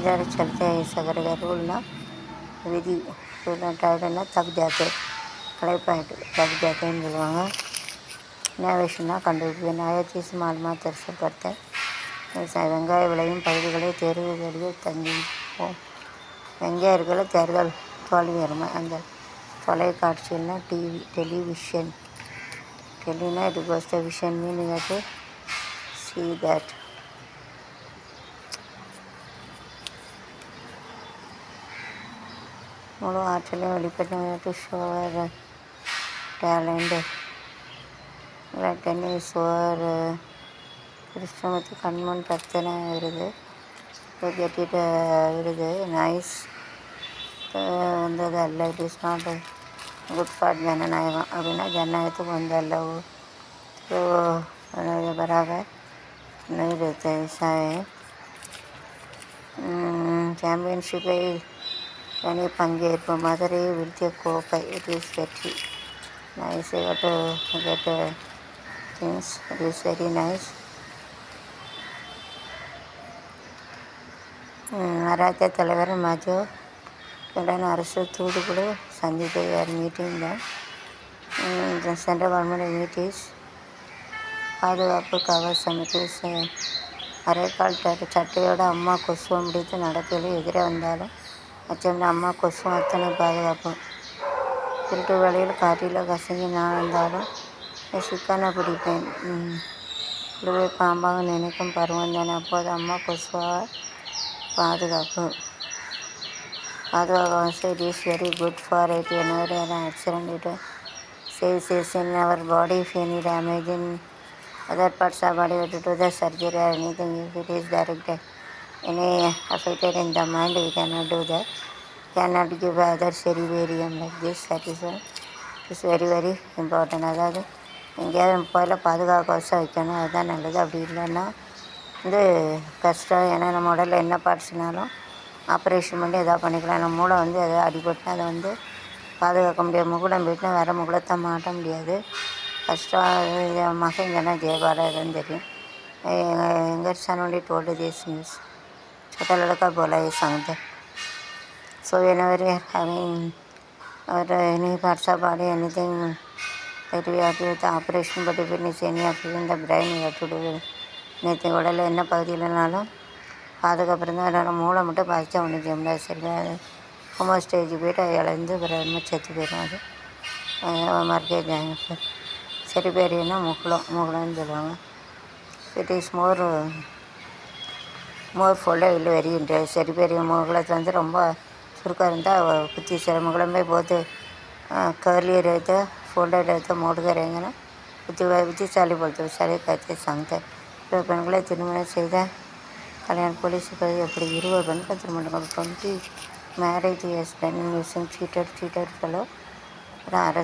निर्धारित चलते हैं इस अगर रूल ना विधि टाइडना तक जाते कलेपाइट तक जाते हैं बोलवाங்க இனோவேஷனாக கண்டுபிடிப்பு நிறைய சீஸ் மாலுமாக தரிசப்படுத்த வெங்காய விளையும் பகுதிகளை தேர்வுகளில் தங்கி வெங்காய இருக்கிற தேர்தல் தோல்வி வருமா அந்த தொலைக்காட்சியில்னா television டெல்லினா it was the vision meaning that to see that முழு ஆற்றலையும் வெளிப்படுத்த to show our talent டென்னிஸ் ஓவர் கிருஷ்ணமூர்த்தி கண்மன் பிரச்சனை விருது கட்டிட்ட விருது நைஸ் வந்தது அல்ல it is not good for ஜனநாயகம் அப்படின்னா ஜனநாயகத்துக்கு வந்தல்ல ஸோ பராக சாம்பியன்ஷிப்பை தனி பங்கேற்பு மதுரையை வீழ்த்திய கோப்பை இட் இஸ் வெற்றி nice get things it is very nice மராத்திய தலைவர் மஜோ அரசு தூதுக்குழு சந்திப்பு மீட்டிங் தான் சென்ட்ரல் கவர்மெண்ட் மீட்டிங்ஸ் பாதுகாப்பு கவசம் அரைக்கால் சட்டையோட அம்மா கொசுவை முடித்து நடக்கையில் எதிரே வந்தாலும் அச்சம் அம்மா கொசுவும் அத்தனை பாதுகாப்பு திருட்டு வழியில் காற்றில் கசங்கி நான் வந்தாலும் சிக்கனை பிடிப்பேன் புழுவை பாம்பாக நினைக்கும் பருவம் தானே அப்போது அம்மா கொசுவாக பாதுகாப்பு it is very good for it whenever an accident it says in our body if any damage in other parts of body to do the surgery or anything if it is directed any affected in the mind we cannot do that cannot give other cerebellum like this that is why it is very very important அதாவது எங்கேயாவது போயில பாதுகாப்பு கவசம் வைக்கணும் அதுதான் நல்லது அப்படி இல்லைன்னா வந்து கஷ்டம் ஏன்னா நம்ம உடலில் என்ன பார்ட்ஸ்னாலும் ஆப்ரேஷன் பண்ணி எதாவது பண்ணிக்கலாம் நம்ம மூளை வந்து எதாவது அடிபட்டு அதை வந்து பாதுகாக்க முடியாது முகுடம் போயிட்டுனா வேறு முகுடத்தை மாட்ட முடியாது கஷ்டம் மகன் என்ன ஜெயபாலன் தெரியும் எங்கள் சனோடி டோல்டு திஸ் நியூஸ் छोटा लड़का बोला ये सांगते so whenever we are having or any parts of body anything that we have to do the operation but if it is any affecting the brain we have to do anything உடலில் என்ன பகுதியிலனாலும் பாதுகாப்புறம் தான் என்னோடய மூளை மட்டும் பாதிச்சா ஒன்றும் செய்ய முடியாது சரி ஹோமோ ஸ்டேஜ் போய்ட்டு அதை இழந்து பிறகு செத்து போயிடும் அது மர்க்கேஜ் சரி பேரின்னா முகுளம்னு சொல்லுவாங்க இட் இஸ் மோர் ஃபோல்டர் இல்லை வெரி இன்ட்ரெஸ்ட் சரி பெரிய முகுளத்தில் வந்து ரொம்ப சுருக்கம் இருந்தால் குத்தி சில முகுளமே போது कर्ली रहते फोल्डर रहते मोड़ कर रहेंगे ना बुद्धिशाली बोलते सारे कहते सांगते பெண்களை திருமணம் செய்த கல்யாண போலீஸ் எப்படி 20 பெண்கள் திருமணம் 20 மேரேஜ் இயர்ஸ் டன் யூசிங் சீட்டர் ஃபெலோ அரசு